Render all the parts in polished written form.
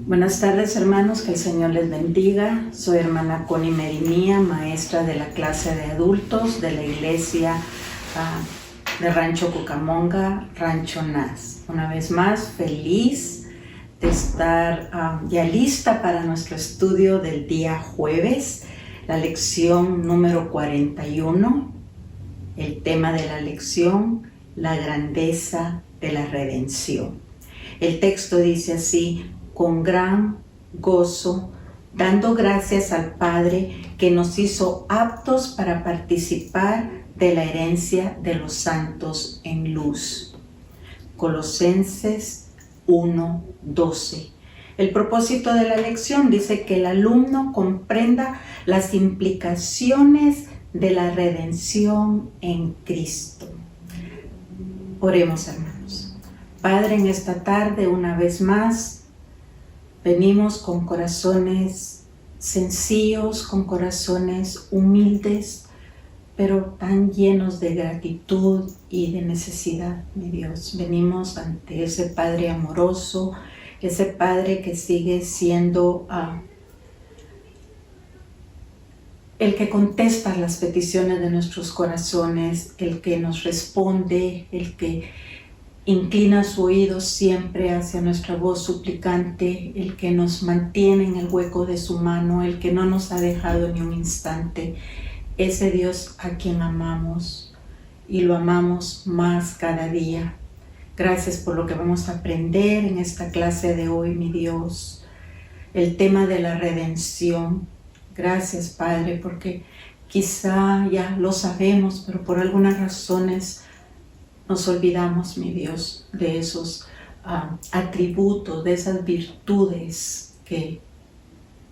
Buenas tardes, hermanos, que el Señor les bendiga. Soy hermana Connie Medinía, maestra de la clase de adultos de la iglesia de Rancho Cucamonga, Rancho Naz. Una vez más, feliz de estar ya lista para nuestro estudio del día jueves, la lección número 41. El tema de la lección, la grandeza de la redención. El texto dice así: con gran gozo, dando gracias al Padre que nos hizo aptos para participar de la herencia de los santos en luz. Colosenses 1:12. El propósito de la lección dice que el alumno comprenda las implicaciones de la redención en Cristo. Oremos, hermanos. Padre, en esta tarde, una vez más, venimos con corazones sencillos, con corazones humildes, pero tan llenos de gratitud y de necesidad, mi Dios. Venimos ante ese Padre amoroso, ese Padre que sigue siendo el que contesta las peticiones de nuestros corazones, el que nos responde, el que inclina su oído siempre hacia nuestra voz suplicante, el que nos mantiene en el hueco de su mano, el que no nos ha dejado ni un instante. Ese Dios a quien amamos y lo amamos más cada día. Gracias por lo que vamos a aprender en esta clase de hoy, mi Dios. El tema de la redención. Gracias, Padre, porque quizá ya lo sabemos, pero por algunas razones nos olvidamos, mi Dios, de esos atributos, de esas virtudes que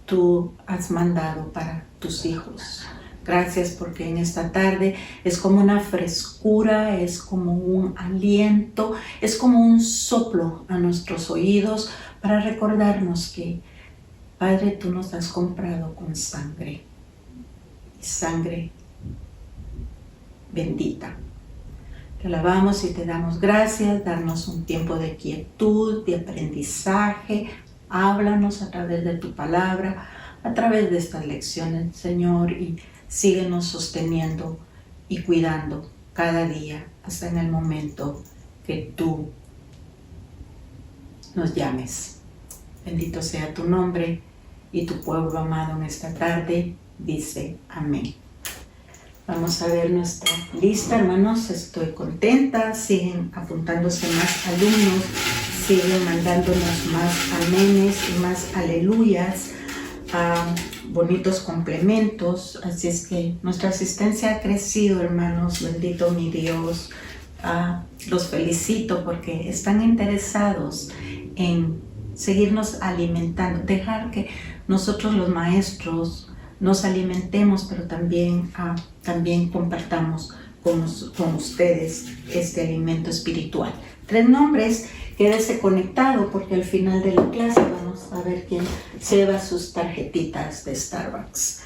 tú has mandado para tus hijos. Gracias porque en esta tarde es como una frescura, es como un aliento, es como un soplo a nuestros oídos para recordarnos que, Padre, tú nos has comprado con sangre, sangre bendita. Te alabamos y te damos gracias, darnos un tiempo de quietud, de aprendizaje. Háblanos a través de tu palabra, a través de estas lecciones, Señor, y síguenos sosteniendo y cuidando cada día hasta en el momento que tú nos llames. Bendito sea tu nombre y tu pueblo amado en esta tarde dice amén. Vamos a ver nuestra lista, hermanos. Estoy contenta. Siguen apuntándose más alumnos, siguen mandándonos más amenes y más aleluyas, bonitos complementos. Así es que nuestra asistencia ha crecido, hermanos. Bendito mi Dios. Los felicito porque están interesados en seguirnos alimentando, dejar que nosotros los maestros nos alimentemos, pero también compartamos con ustedes este alimento espiritual. 3 nombres, quédese conectado porque al final de la clase vamos a ver quién se lleva sus tarjetitas de Starbucks.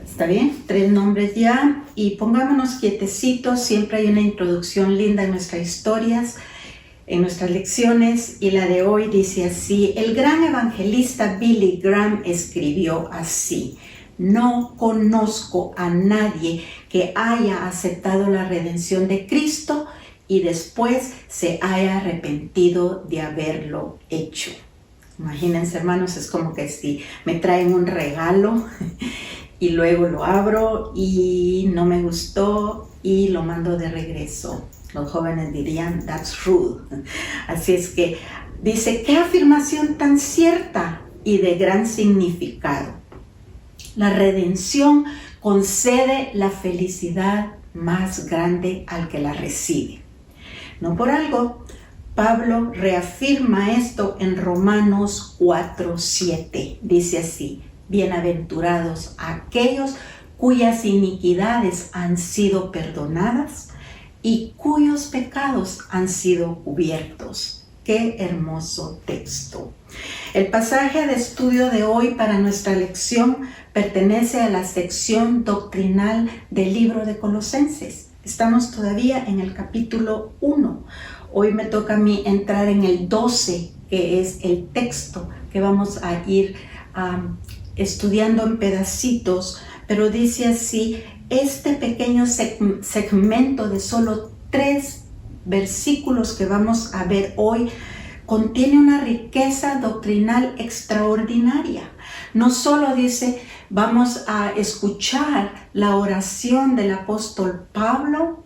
¿Está bien? 3 nombres ya y pongámonos quietecitos. Siempre hay una introducción linda en nuestras historias, en nuestras lecciones, y la de hoy dice así: el gran evangelista Billy Graham escribió así: no conozco a nadie que haya aceptado la redención de Cristo y después se haya arrepentido de haberlo hecho. Imagínense, hermanos, es como que si me traen un regalo y luego lo abro y no me gustó y lo mando de regreso. Los jóvenes dirían, that's rude. Así es que dice, qué afirmación tan cierta y de gran significado. La redención concede la felicidad más grande al que la recibe. No por algo, Pablo reafirma esto en Romanos 4:7. Dice así: bienaventurados aquellos cuyas iniquidades han sido perdonadas y cuyos pecados han sido cubiertos. Qué hermoso texto. El pasaje de estudio de hoy para nuestra lección pertenece a la sección doctrinal del libro de Colosenses. Estamos todavía en el capítulo 1. Hoy me toca a mí entrar en el 12, que es el texto que vamos a ir estudiando en pedacitos, pero dice así, este pequeño segmento de solo 3 versículos que vamos a ver hoy contiene una riqueza doctrinal extraordinaria. No solo dice, vamos a escuchar la oración del apóstol Pablo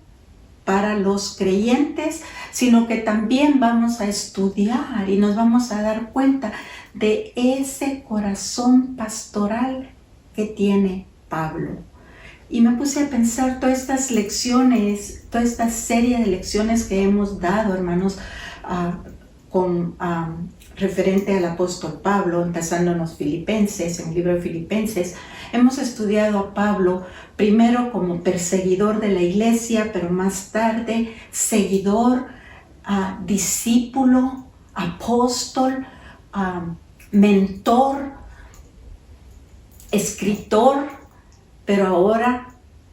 para los creyentes, sino que también vamos a estudiar y nos vamos a dar cuenta de ese corazón pastoral que tiene Pablo. Y me puse a pensar todas estas lecciones, toda esta serie de lecciones que hemos dado, hermanos, referente al apóstol Pablo, empezando en los Filipenses, en el libro de Filipenses. Hemos estudiado a Pablo primero como perseguidor de la iglesia, pero más tarde seguidor, discípulo, apóstol, mentor, escritor, pero ahora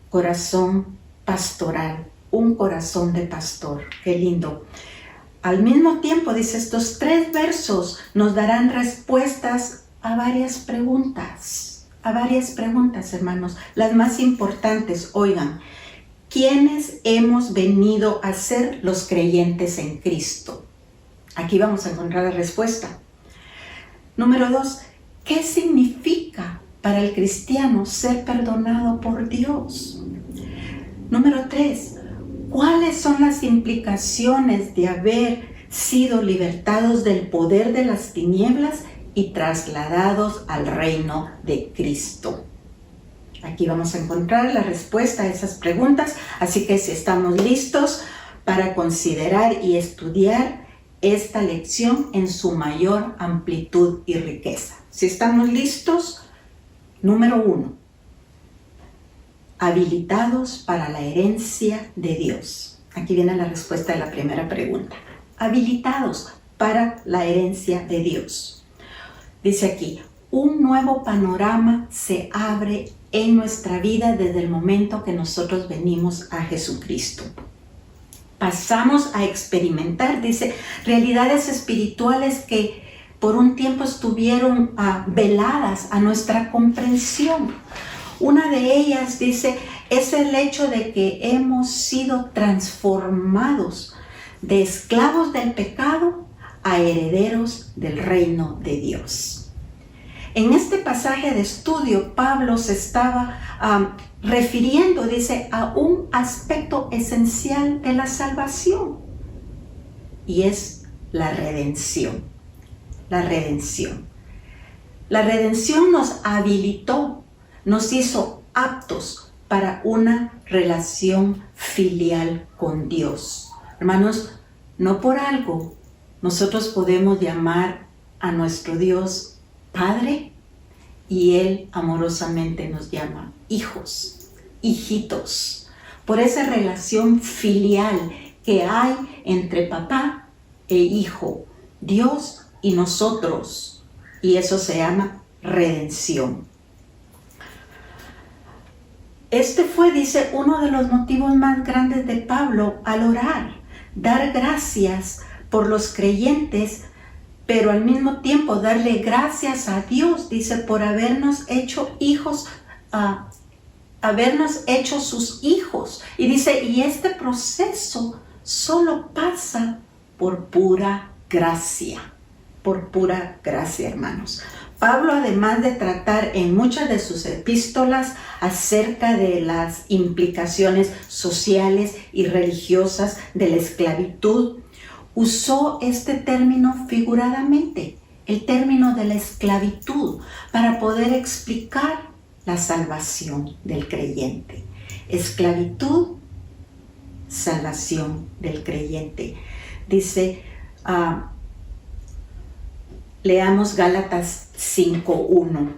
corazón pastoral, un corazón de pastor. Qué lindo. Al mismo tiempo, dice, estos 3 versos nos darán respuestas a varias preguntas, hermanos. Las más importantes, oigan, ¿quiénes hemos venido a ser los creyentes en Cristo? Aquí vamos a encontrar la respuesta. Número 2, ¿qué significa para el cristiano ser perdonado por Dios? Número 3, ¿cuáles son las implicaciones de haber sido libertados del poder de las tinieblas y trasladados al reino de Cristo? Aquí vamos a encontrar la respuesta a esas preguntas, así que si estamos listos para considerar y estudiar esta lección en su mayor amplitud y riqueza. Si estamos listos, número 1. Habilitados para la herencia de Dios. Aquí viene la respuesta de la primera pregunta. Habilitados para la herencia de Dios. Dice aquí, un nuevo panorama se abre en nuestra vida desde el momento que nosotros venimos a Jesucristo. Pasamos a experimentar, dice, realidades espirituales que por un tiempo estuvieron veladas a nuestra comprensión. Una de ellas, dice, es el hecho de que hemos sido transformados de esclavos del pecado a herederos del reino de Dios. En este pasaje de estudio, Pablo se estaba refiriendo, dice, a un aspecto esencial de la salvación, y es la redención. La redención. La redención nos habilitó, nos hizo aptos para una relación filial con Dios. Hermanos, no por algo nosotros podemos llamar a nuestro Dios Padre y Él amorosamente nos llama hijos, hijitos, por esa relación filial que hay entre papá e hijo, Dios y nosotros, y eso se llama redención. Este fue, dice, uno de los motivos más grandes de Pablo al orar, dar gracias por los creyentes, pero al mismo tiempo darle gracias a Dios, dice, por habernos hecho hijos, habernos hecho sus hijos. Y dice, y este proceso solo pasa por pura gracia, hermanos. Pablo, además de tratar en muchas de sus epístolas acerca de las implicaciones sociales y religiosas de la esclavitud, usó este término figuradamente, el término de la esclavitud, para poder explicar la salvación del creyente. Esclavitud, salvación del creyente. Dice, leamos Gálatas 5:1,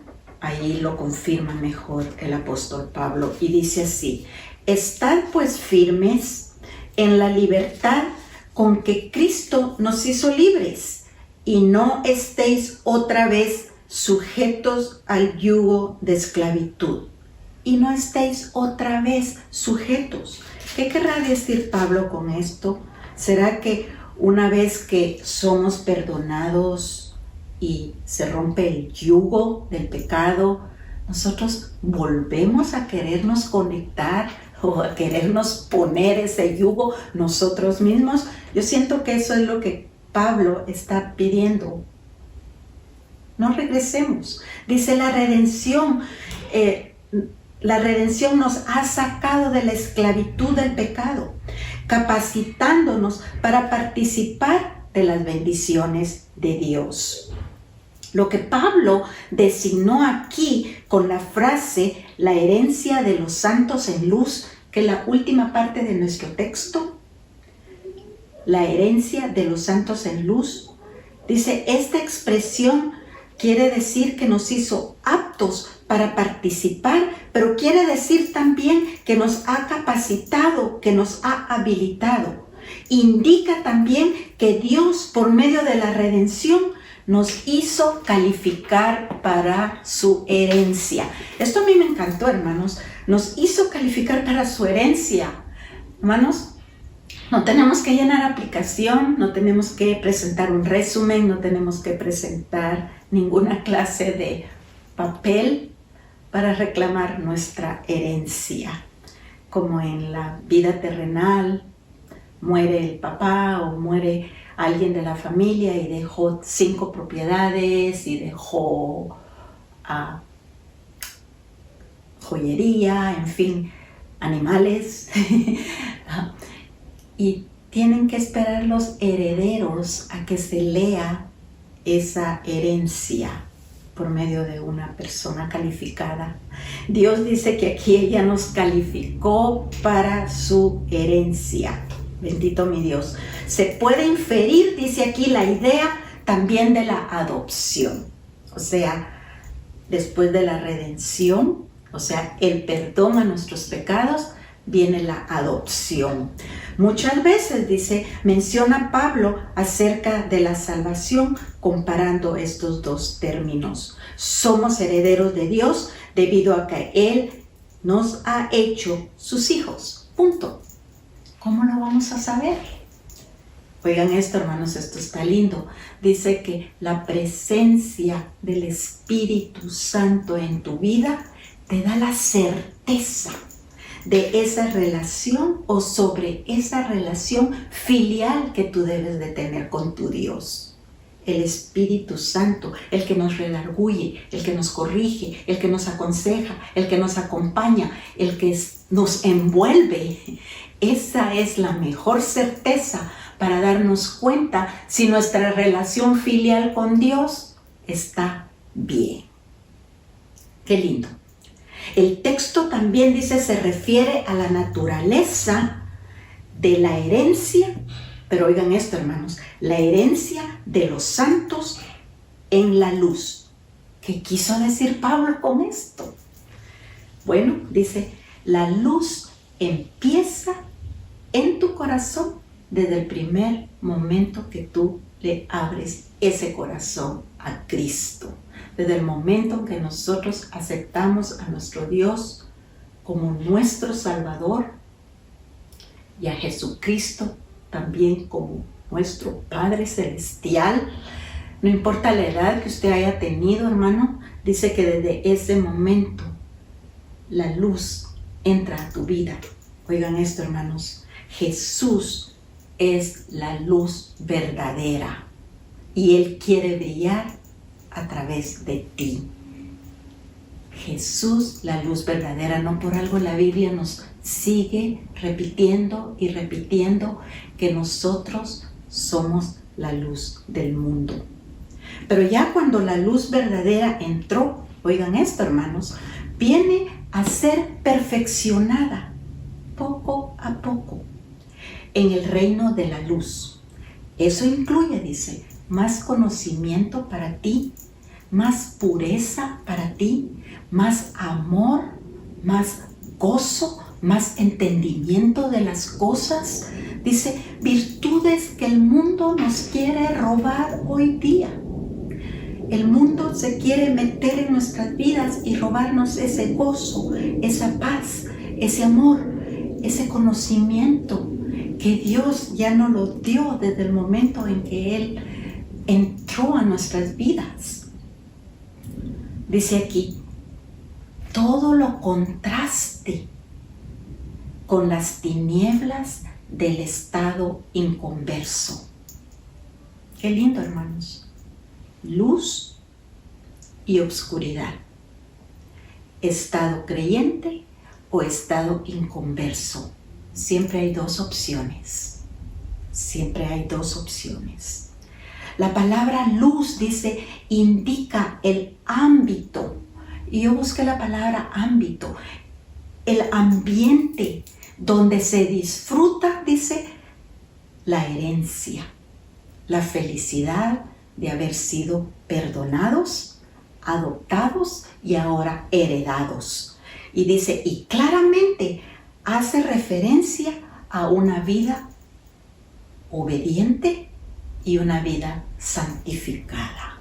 ahí lo confirma mejor el apóstol Pablo, y dice así: estad pues firmes en la libertad con que Cristo nos hizo libres, y no estéis otra vez sujetos al yugo de esclavitud. Y no estéis otra vez sujetos. ¿Qué querrá decir Pablo con esto? ¿Será que una vez que somos perdonados y se rompe el yugo del pecado, nosotros volvemos a querernos conectar o a querernos poner ese yugo nosotros mismos. Yo siento que eso es lo que Pablo está pidiendo. No regresemos. Dice la redención nos ha sacado de la esclavitud del pecado, capacitándonos para participar de las bendiciones de Dios. Lo que Pablo designó aquí con la frase la herencia de los santos en luz, que es la última parte de nuestro texto, la herencia de los santos en luz, dice, esta expresión quiere decir que nos hizo aptos para participar, pero quiere decir también que nos ha capacitado, que nos ha habilitado. Indica también que Dios, por medio de la redención, nos hizo calificar para su herencia. Esto a mí me encantó, hermanos. Nos hizo calificar para su herencia. Hermanos, no tenemos que llenar aplicación, no tenemos que presentar un resumen, no tenemos que presentar ninguna clase de papel para reclamar nuestra herencia. Como en la vida terrenal, muere el papá o muere alguien de la familia y dejó 5 propiedades y dejó joyería, en fin, animales. Y tienen que esperar los herederos a que se lea esa herencia por medio de una persona calificada. Dios dice que aquí ella nos calificó para su herencia. Bendito mi Dios. Se puede inferir, dice aquí, la idea también de la adopción. O sea, después de la redención, o sea, el perdón a nuestros pecados, viene la adopción. Muchas veces, dice, menciona Pablo acerca de la salvación comparando estos dos términos. Somos herederos de Dios debido a que Él nos ha hecho sus hijos. Punto. ¿Cómo lo vamos a saber? Oigan esto, hermanos, esto está lindo. Dice que la presencia del Espíritu Santo en tu vida te da la certeza de esa relación o sobre esa relación filial que tú debes de tener con tu Dios. El Espíritu Santo, el que nos redarguye, el que nos corrige, el que nos aconseja, el que nos acompaña, el que nos envuelve. Esa es la mejor certeza para darnos cuenta si nuestra relación filial con Dios está bien. Qué lindo. El texto también dice, se refiere a la naturaleza de la herencia, pero oigan esto, hermanos, la herencia de los santos en la luz. ¿Qué quiso decir Pablo con esto? Bueno, dice, la luz empieza en tu corazón desde el primer momento que tú le abres ese corazón a Cristo. Desde el momento en que nosotros aceptamos a nuestro Dios como nuestro Salvador y a Jesucristo también como nuestro Padre Celestial, no importa la edad que usted haya tenido, hermano, dice que desde ese momento la luz entra a tu vida. Oigan esto, hermanos, Jesús es la luz verdadera y Él quiere brillar a través de ti. Jesús, la luz verdadera. No por algo la Biblia nos sigue repitiendo y repitiendo que nosotros somos la luz del mundo. Pero ya cuando la luz verdadera entró, oigan esto, hermanos, viene a ser perfeccionada poco a poco en el reino de la luz. Eso incluye, dice, más conocimiento para ti, más pureza para ti, más amor, más gozo, más entendimiento de las cosas. Dice, virtudes que el mundo nos quiere robar hoy día. El mundo se quiere meter en nuestras vidas y robarnos ese gozo, esa paz, ese amor, ese conocimiento que Dios ya nos lo dio desde el momento en que Él entró entró a nuestras vidas. Dice aquí, todo lo contraste con las tinieblas del estado inconverso. Qué lindo, hermanos. Luz y obscuridad. Estado creyente o estado inconverso. Siempre hay dos opciones. Siempre hay dos opciones. La palabra luz, dice, indica el ámbito. Y yo busqué la palabra ámbito. El ambiente donde se disfruta, dice, la herencia, la felicidad de haber sido perdonados, adoptados y ahora heredados. Y dice, y claramente hace referencia a una vida obediente y una vida santificada.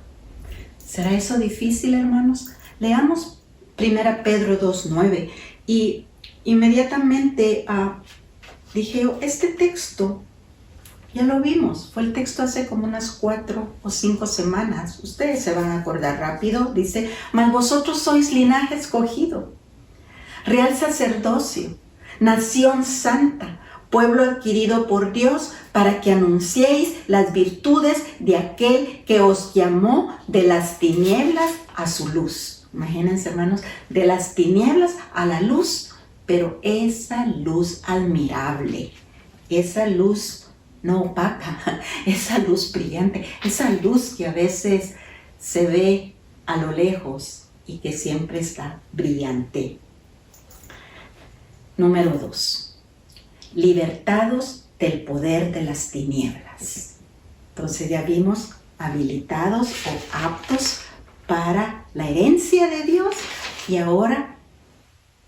¿Será eso difícil, hermanos? Leamos 1 Pedro 2:9 y inmediatamente dije, este texto ya lo vimos, fue el texto hace como unas 4 o 5 semanas. Ustedes se van a acordar rápido. Dice, mas vosotros sois linaje escogido, real sacerdocio, nación santa, pueblo adquirido por Dios, para que anunciéis las virtudes de aquel que os llamó de las tinieblas a su luz. Imagínense, hermanos, de las tinieblas a la luz, pero esa luz admirable, esa luz no opaca, esa luz brillante, esa luz que a veces se ve a lo lejos y que siempre está brillante. Número 2. Libertados del poder de las tinieblas. Entonces ya vimos habilitados o aptos para la herencia de Dios y ahora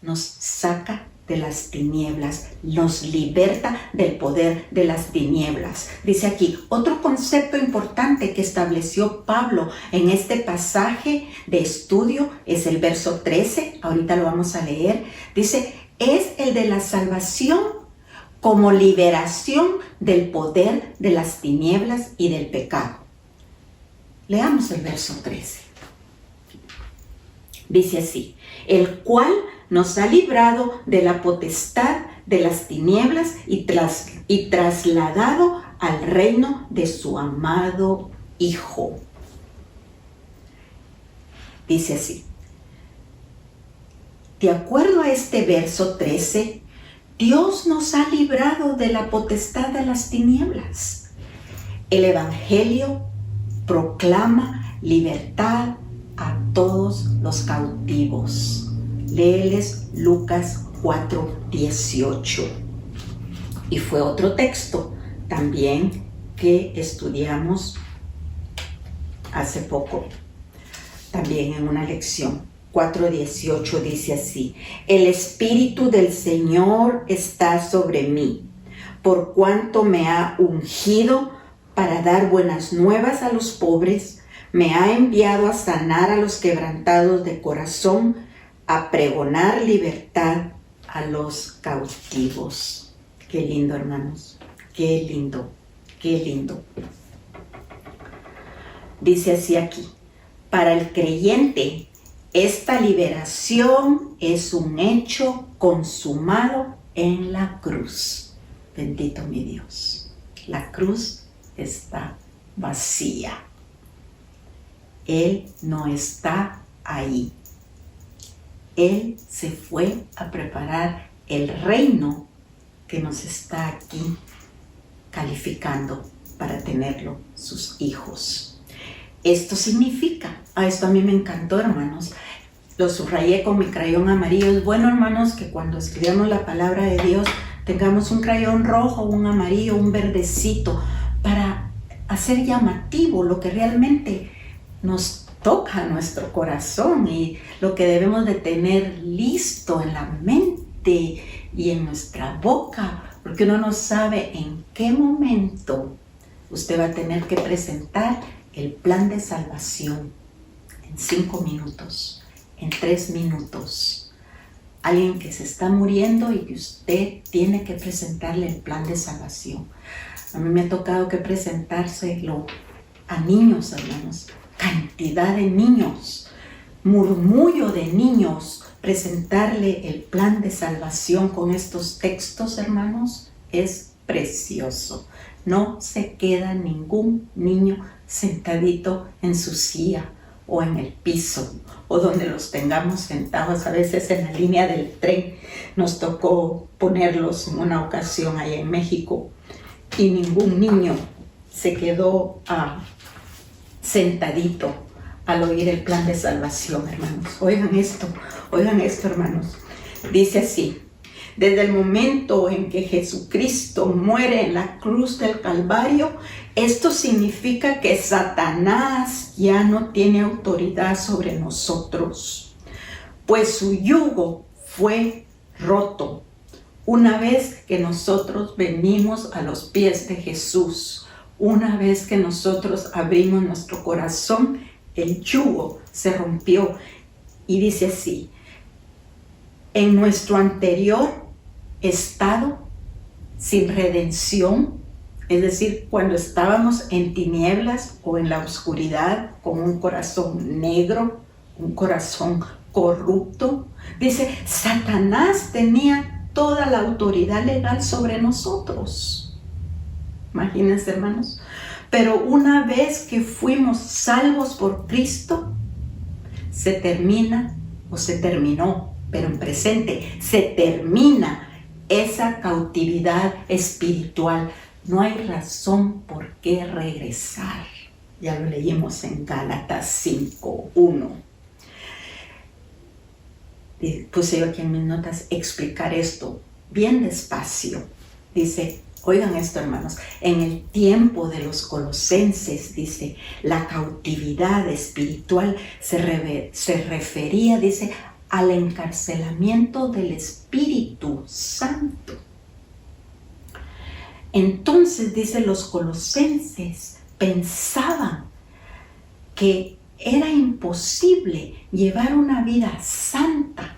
nos saca de las tinieblas, nos liberta del poder de las tinieblas. Dice aquí, otro concepto importante que estableció Pablo en este pasaje de estudio es el verso 13, ahorita lo vamos a leer. Dice, es el de la salvación como liberación del poder de las tinieblas y del pecado. Leamos el verso 13. Dice así, el cual nos ha librado de la potestad de las tinieblas y trasladado al reino de su amado Hijo. Dice así, de acuerdo a este verso 13, Dios nos ha librado de la potestad de las tinieblas. El Evangelio proclama libertad a todos los cautivos. Léeles Lucas 4:18. Y fue otro texto también que estudiamos hace poco, también en una lección. 4:18 dice así, el Espíritu del Señor está sobre mí, por cuanto me ha ungido para dar buenas nuevas a los pobres, me ha enviado a sanar a los quebrantados de corazón, a pregonar libertad a los cautivos. Qué lindo, hermanos, qué lindo, qué lindo. Dice así aquí, para el creyente, esta liberación es un hecho consumado en la cruz. Bendito mi Dios. La cruz está vacía. Él no está ahí. Él se fue a preparar el reino que nos está aquí calificando para tenerlo sus hijos. Esto significa, esto a mí me encantó, hermanos, lo subrayé con mi crayón amarillo. Es bueno, hermanos, que cuando estudiamos la palabra de Dios tengamos un crayón rojo, un amarillo, un verdecito, para hacer llamativo lo que realmente nos toca nuestro corazón y lo que debemos de tener listo en la mente y en nuestra boca, porque uno no sabe en qué momento usted va a tener que presentar el plan de salvación en 5 minutos, en 3 minutos. Alguien que se está muriendo y que usted tiene que presentarle el plan de salvación. A mí me ha tocado que presentárselo a niños, hermanos, cantidad de niños, murmullo de niños. Presentarle el plan de salvación con estos textos, hermanos, es precioso. No se queda ningún niño sentadito en su silla o en el piso o donde los tengamos sentados. A veces en la línea del tren nos tocó ponerlos en una ocasión allá en México y ningún niño se quedó sentadito al oír el plan de salvación, hermanos. Oigan esto, hermanos. Dice así: desde el momento en que Jesucristo muere en la cruz del Calvario, esto significa que Satanás ya no tiene autoridad sobre nosotros, pues su yugo fue roto una vez que nosotros venimos a los pies de Jesús. Una vez que nosotros abrimos nuestro corazón, el yugo se rompió. Y dice así: en nuestro anterior estado sin redención, es decir, cuando estábamos en tinieblas o en la oscuridad, con un corazón negro, un corazón corrupto, dice, Satanás tenía toda la autoridad legal sobre nosotros. Imagínense, hermanos. Pero una vez que fuimos salvos por Cristo, se termina o se terminó, pero en presente, se termina esa cautividad espiritual. No hay razón por qué regresar. Ya lo leímos en Gálatas 5:1. Puse yo aquí en mis notas explicar esto bien despacio. Dice, oigan esto, hermanos, en el tiempo de los colosenses, dice, la cautividad espiritual se refería, dice, al encarcelamiento del Espíritu Santo. Entonces, dice, los colosenses pensaban que era imposible llevar una vida santa,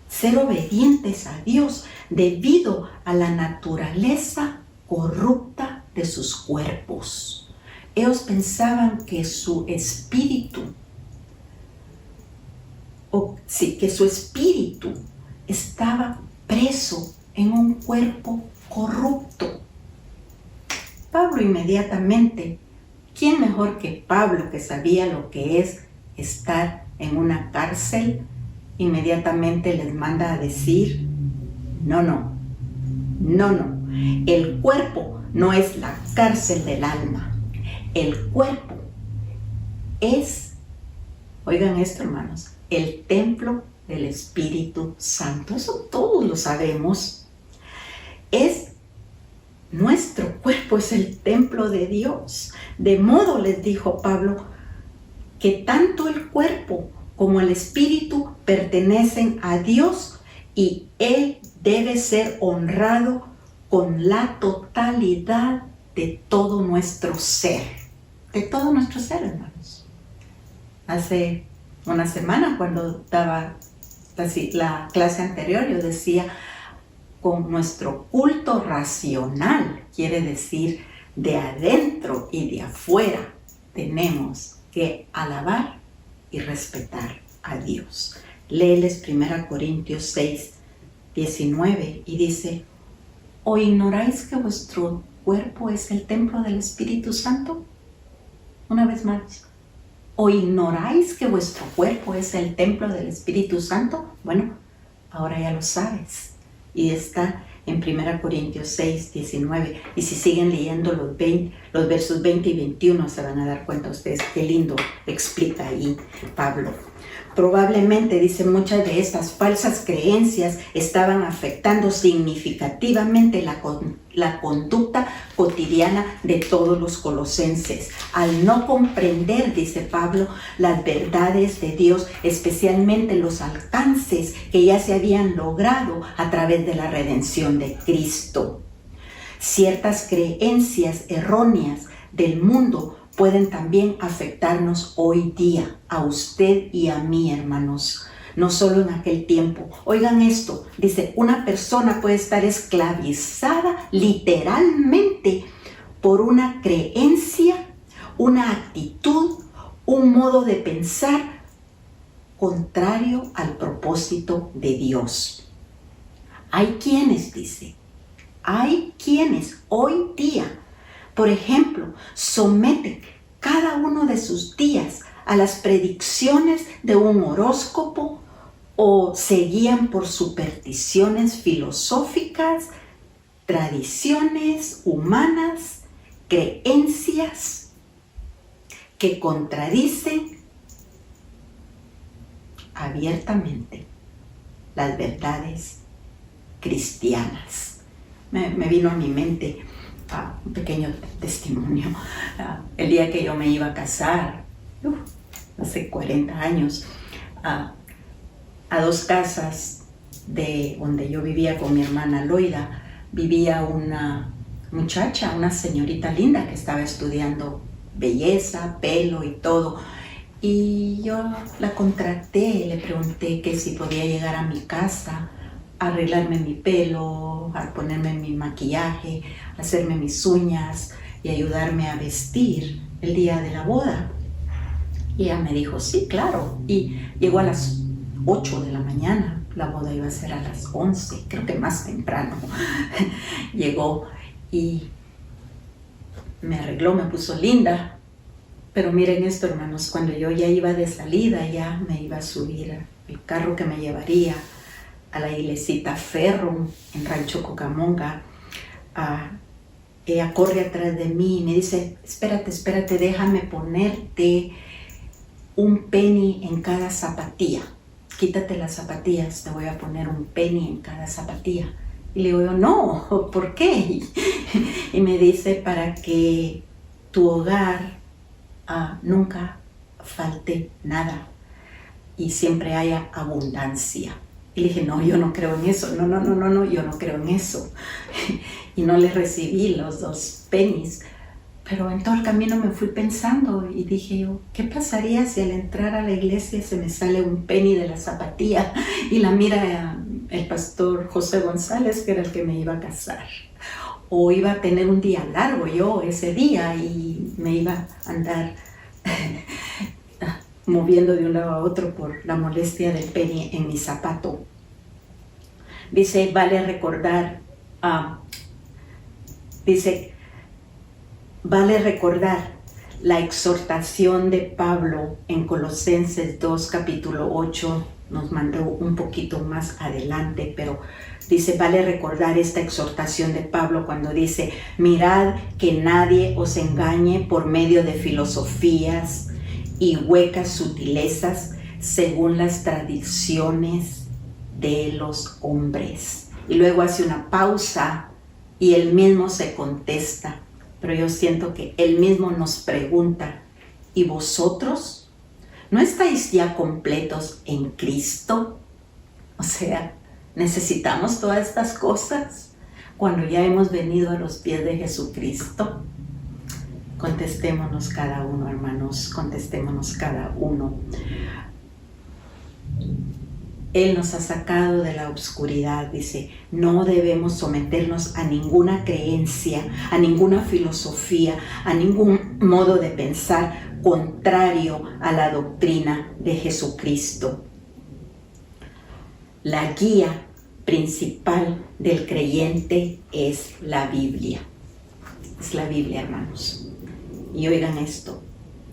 ser obedientes a Dios debido a la naturaleza corrupta de sus cuerpos. Ellos pensaban que su espíritu, estaba preso en un cuerpo corrupto. Pablo inmediatamente, ¿quién mejor que Pablo, que sabía lo que es estar en una cárcel? Inmediatamente les manda a decir, no. El cuerpo no es la cárcel del alma. El cuerpo es, oigan esto, hermanos, el templo del Espíritu Santo. Eso todos lo sabemos. Nuestro cuerpo es el templo de Dios. De modo, les dijo Pablo, que tanto el cuerpo como el espíritu pertenecen a Dios y Él debe ser honrado con la totalidad de todo nuestro ser. De todo nuestro ser, hermanos. Hace una semana, cuando daba la clase anterior, yo decía, con nuestro culto racional, quiere decir de adentro y de afuera, tenemos que alabar y respetar a Dios. Léeles 1 Corintios 6:19 y dice, ¿o ignoráis que vuestro cuerpo es el templo del Espíritu Santo? Una vez más, ¿o ignoráis que vuestro cuerpo es el templo del Espíritu Santo? Bueno, ahora ya lo sabes. Y está en 1 Corintios 6:19. Y si siguen leyendo los versos 20 y 21, se van a dar cuenta ustedes qué lindo explica ahí Pablo. Probablemente, dice, muchas de estas falsas creencias estaban afectando significativamente la conducta cotidiana de todos los colosenses. Al no comprender, dice Pablo, las verdades de Dios, especialmente los alcances que ya se habían logrado a través de la redención de Cristo. Ciertas creencias erróneas del mundo pueden también afectarnos hoy día, a usted y a mí, hermanos, no solo en aquel tiempo. Oigan esto, dice, una persona puede estar esclavizada literalmente por una creencia, una actitud, un modo de pensar contrario al propósito de Dios. Hay quienes, dice, hay quienes hoy día, por ejemplo, someten cada uno de sus días a las predicciones de un horóscopo o se guían por supersticiones filosóficas, tradiciones humanas, creencias que contradicen abiertamente las verdades cristianas. Me vino a mi mente un pequeño testimonio. El día que yo me iba a casar, hace 40 años, a 2 casas de donde yo vivía con mi hermana Loida, vivía una muchacha, una señorita linda que estaba estudiando belleza, pelo y todo. Y yo la contraté, le pregunté que si podía llegar a mi casa, a arreglarme mi pelo, a ponerme mi maquillaje, a hacerme mis uñas y ayudarme a vestir el día de la boda. Y ella me dijo, sí, claro. Y llegó a las 8 de la mañana, la boda iba a ser a las 11, creo que más temprano. Llegó y me arregló, me puso linda. Pero miren esto, hermanos, cuando yo ya iba de salida, ya me iba a subir al carro que me llevaría a la iglesita Ferro en Rancho Cucamonga, ella corre atrás de mí y me dice, espérate, déjame ponerte un penny en cada zapatilla. Quítate las zapatillas, te voy a poner un penny en cada zapatilla. Y le digo, no, ¿por qué? Y me dice, para que tu hogar nunca falte nada y siempre haya abundancia. Y le dije, no, yo no creo en eso, no, yo no creo en eso. Y no le recibí los 2 pennies. Pero en todo el camino me fui pensando y dije yo, ¿qué pasaría si al entrar a la iglesia se me sale un penny de la zapatilla y la mira el pastor José González, que era el que me iba a casar? O iba a tener un día largo yo ese día y me iba a andar moviendo de un lado a otro por la molestia del penny en mi zapato. Dice, vale recordar la exhortación de Pablo en Colosenses 2, capítulo 8, nos mandó un poquito más adelante, pero dice, vale recordar esta exhortación de Pablo cuando dice, mirad que nadie os engañe por medio de filosofías y huecas sutilezas según las tradiciones de los hombres. Y luego hace una pausa y él mismo se contesta, pero yo siento que él mismo nos pregunta, ¿y vosotros no estáis ya completos en Cristo? O sea, ¿necesitamos todas estas cosas cuando ya hemos venido a los pies de Jesucristo? Contestémonos cada uno, hermanos, contestémonos cada uno. Él nos ha sacado de la oscuridad, dice, no debemos someternos a ninguna creencia, a ninguna filosofía, a ningún modo de pensar contrario a la doctrina de Jesucristo. La guía principal del creyente es la Biblia. Es la Biblia, hermanos. Y oigan esto,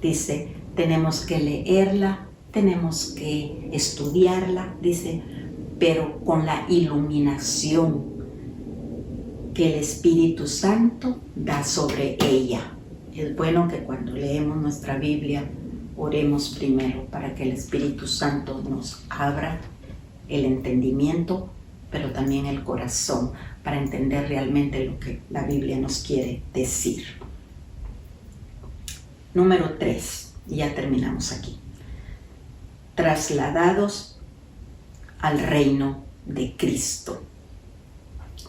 dice, tenemos que leerla, tenemos que estudiarla, dice, pero con la iluminación que el Espíritu Santo da sobre ella. Es bueno que cuando leemos nuestra Biblia, oremos primero para que el Espíritu Santo nos abra el entendimiento, pero también el corazón, para entender realmente lo que la Biblia nos quiere decir. Número 3, y ya terminamos aquí. Trasladados al reino de Cristo.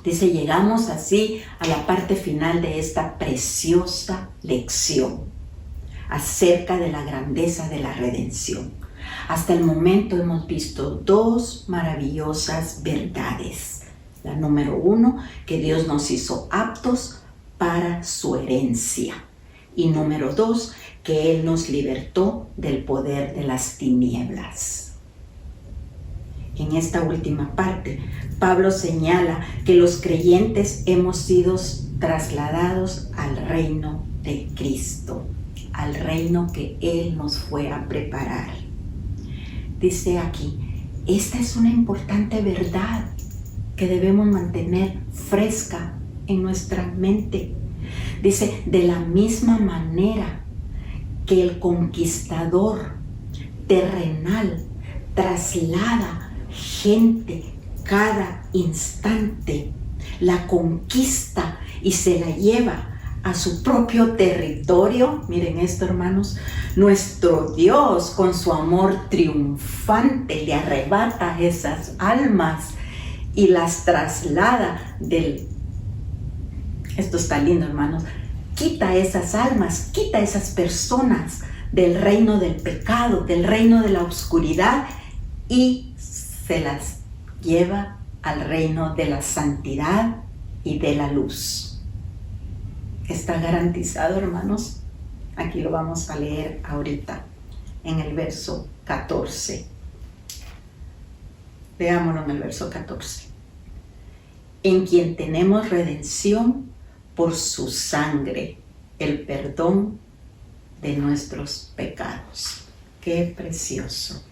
Dice, llegamos así a la parte final de esta preciosa lección acerca de la grandeza de la redención. Hasta el momento hemos visto 2 maravillosas verdades. La número 1, que Dios nos hizo aptos para su herencia. Y número 2, que Él nos libertó del poder de las tinieblas. En esta última parte, Pablo señala que los creyentes hemos sido trasladados al reino de Cristo, al reino que Él nos fue a preparar. Dice aquí, esta es una importante verdad que debemos mantener fresca en nuestra mente. Dice, de la misma manera que el conquistador terrenal traslada gente cada instante, la conquista y se la lleva a su propio territorio. Miren esto, hermanos, nuestro Dios con su amor triunfante le arrebata esas almas y las traslada esto está lindo, hermanos, quita esas almas, quita esas personas del reino del pecado, del reino de la oscuridad y se las lleva al reino de la santidad y de la luz. Está garantizado, hermanos. Aquí lo vamos a leer ahorita en el verso 14. Veámoslo en el verso 14. En quien tenemos redención por su sangre, el perdón de nuestros pecados. ¡Qué precioso!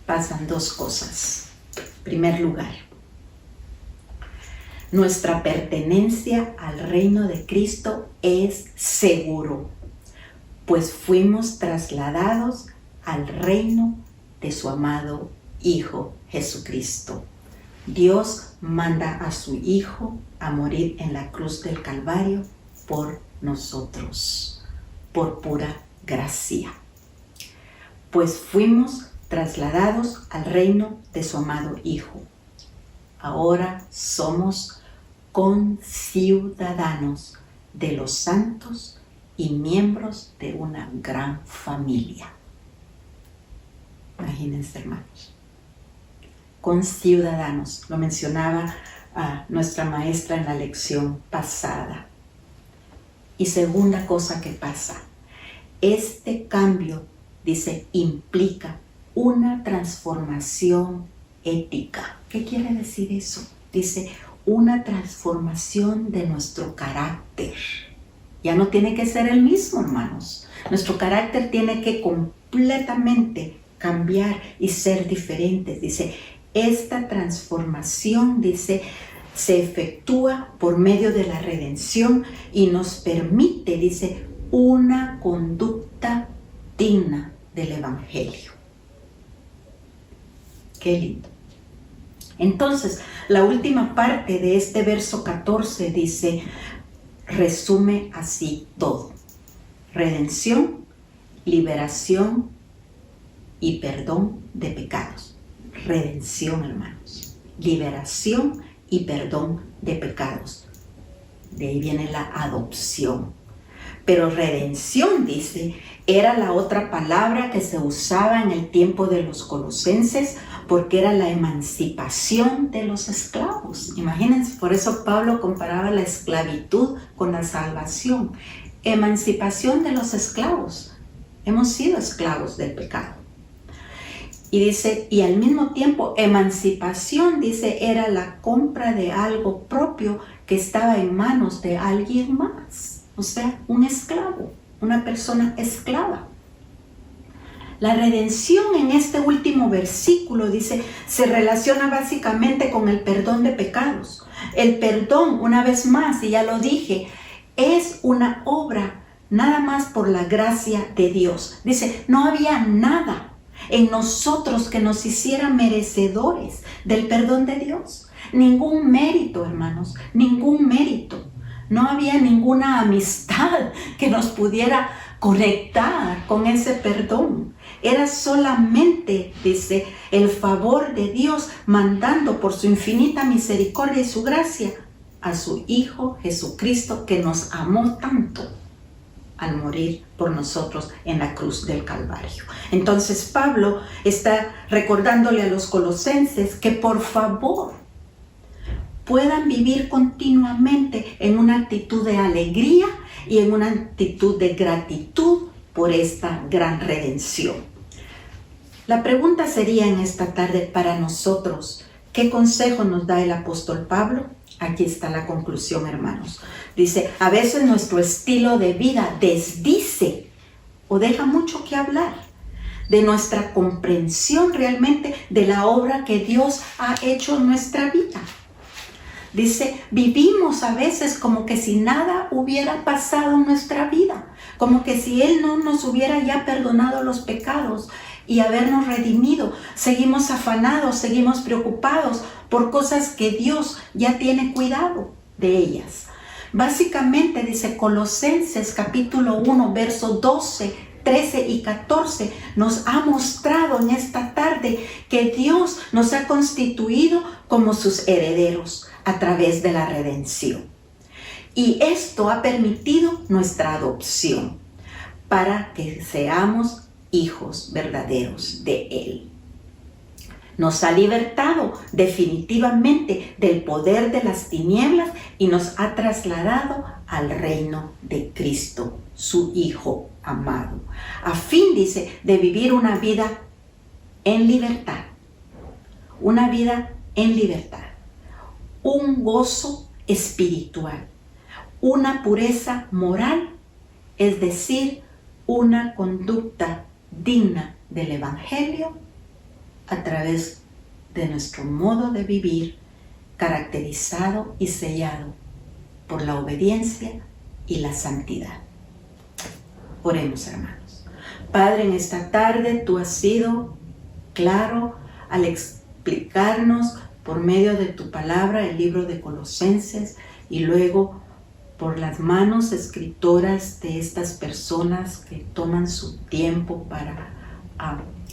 Pasan dos cosas. En primer lugar, nuestra pertenencia al reino de Cristo es seguro, pues fuimos trasladados al reino de su amado Hijo Jesucristo. Dios manda a su Hijo a morir en la cruz del Calvario por nosotros, por pura gracia. Pues fuimos trasladados al reino de su amado Hijo. Ahora somos conciudadanos de los santos y miembros de una gran familia. Imagínense, hermanos. Conciudadanos, lo mencionaba nuestra maestra en la lección pasada. Y segunda cosa que pasa, este cambio, dice, implica una transformación ética. ¿Qué quiere decir eso? Dice, una transformación de nuestro carácter. Ya no tiene que ser el mismo, hermanos. Nuestro carácter tiene que completamente cambiar y ser diferente. Dice, esta transformación, dice, se efectúa por medio de la redención y nos permite, dice, una conducta digna del Evangelio. Qué lindo. Entonces, la última parte de este verso 14 dice, resume así todo: redención, liberación y perdón de pecados. Redención, hermanos, liberación y perdón de pecados. De ahí viene la adopción. Pero redención, dice, era la otra palabra que se usaba en el tiempo de los colosenses, porque era la emancipación de los esclavos. Imagínense, por eso Pablo comparaba la esclavitud con la salvación. Emancipación de los esclavos. Hemos sido esclavos del pecado. Y dice, y al mismo tiempo, emancipación, dice, era la compra de algo propio que estaba en manos de alguien más. O sea, un esclavo, una persona esclava. La redención en este último versículo, dice, se relaciona básicamente con el perdón de pecados. El perdón, una vez más, y ya lo dije, es una obra nada más por la gracia de Dios. Dice, no había nada en nosotros que nos hiciera merecedores del perdón de Dios. Ningún mérito, hermanos, ningún mérito. No había ninguna amistad que nos pudiera conectar con ese perdón. Era solamente, dice, el favor de Dios mandando por su infinita misericordia y su gracia a su Hijo Jesucristo, que nos amó tanto al morir por nosotros en la cruz del Calvario. Entonces Pablo está recordándole a los colosenses que por favor puedan vivir continuamente en una actitud de alegría y en una actitud de gratitud por esta gran redención. La pregunta sería en esta tarde para nosotros, ¿qué consejo nos da el apóstol Pablo? Aquí está la conclusión, hermanos. Dice, a veces nuestro estilo de vida desdice o deja mucho que hablar de nuestra comprensión realmente de la obra que Dios ha hecho en nuestra vida. Dice, vivimos a veces como que si nada hubiera pasado en nuestra vida, como que si Él no nos hubiera ya perdonado los pecados y habernos redimido. Seguimos afanados, seguimos preocupados por cosas que Dios ya tiene cuidado de ellas. Básicamente dice Colosenses capítulo 1, versos 12, 13 y 14 nos ha mostrado en esta tarde que Dios nos ha constituido como sus herederos a través de la redención. Y esto ha permitido nuestra adopción para que seamos hijos verdaderos de Él. Nos ha libertado definitivamente del poder de las tinieblas y nos ha trasladado al reino de Cristo, su Hijo amado, a fin, dice, de vivir una vida en libertad, una vida en libertad, un gozo espiritual, una pureza moral, es decir, una conducta digna del Evangelio a través de nuestro modo de vivir, caracterizado y sellado por la obediencia y la santidad. Oremos, hermanos. Padre, en esta tarde tú has sido claro al explicarnos por medio de tu palabra el libro de Colosenses y luego por las manos escritoras de estas personas que toman su tiempo para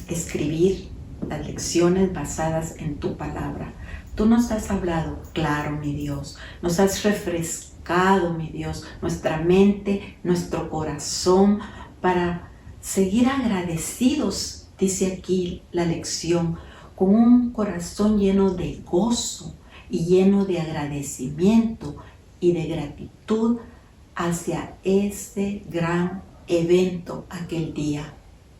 escribir las lecciones basadas en tu palabra. Tú nos has hablado claro, mi Dios, nos has refrescado, mi Dios, nuestra mente, nuestro corazón para seguir agradecidos, dice aquí la lección, con un corazón lleno de gozo y lleno de agradecimiento y de gratitud hacia ese gran evento aquel día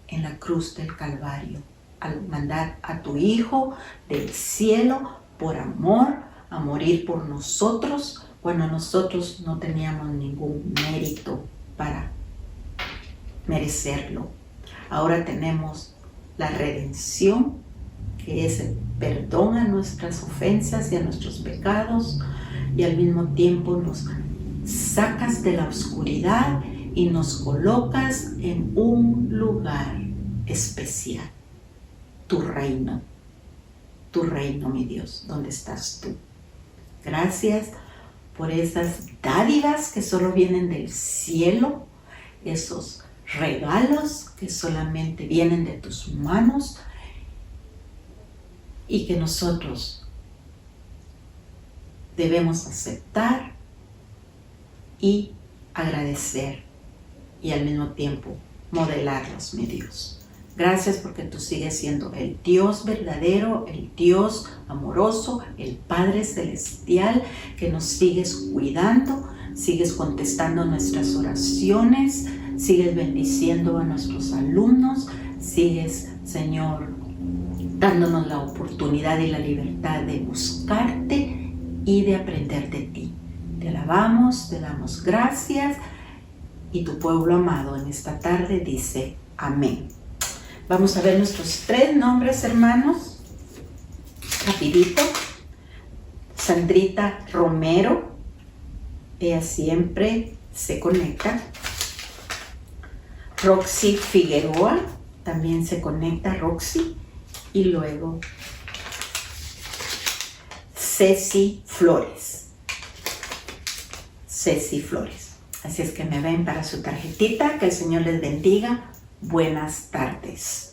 en la cruz del Calvario, al mandar a tu Hijo del cielo por amor a morir por nosotros cuando nosotros no teníamos ningún mérito para merecerlo. Ahora tenemos la redención, que es el perdón a nuestras ofensas y a nuestros pecados, y al mismo tiempo nos sacas de la oscuridad y nos colocas en un lugar especial, tu reino, mi Dios, donde estás tú. Gracias por esas dádivas que solo vienen del cielo, esos regalos que solamente vienen de tus manos y que nosotros debemos aceptar y agradecer y al mismo tiempo modelarlos, mi Dios. Gracias porque tú sigues siendo el Dios verdadero, el Dios amoroso, el Padre celestial, que nos sigues cuidando, sigues contestando nuestras oraciones, sigues bendiciendo a nuestros alumnos, sigues, Señor, dándonos la oportunidad y la libertad de buscarte y de aprender de ti. Te alabamos, te damos gracias y tu pueblo amado en esta tarde dice amén. Vamos a ver nuestros 3 nombres, hermanos, rapidito. Sandrita Romero, ella siempre se conecta. Roxy Figueroa, también se conecta Roxy. Y luego Ceci Flores. Así es que me ven para su tarjetita. Que el Señor les bendiga. Buenas tardes.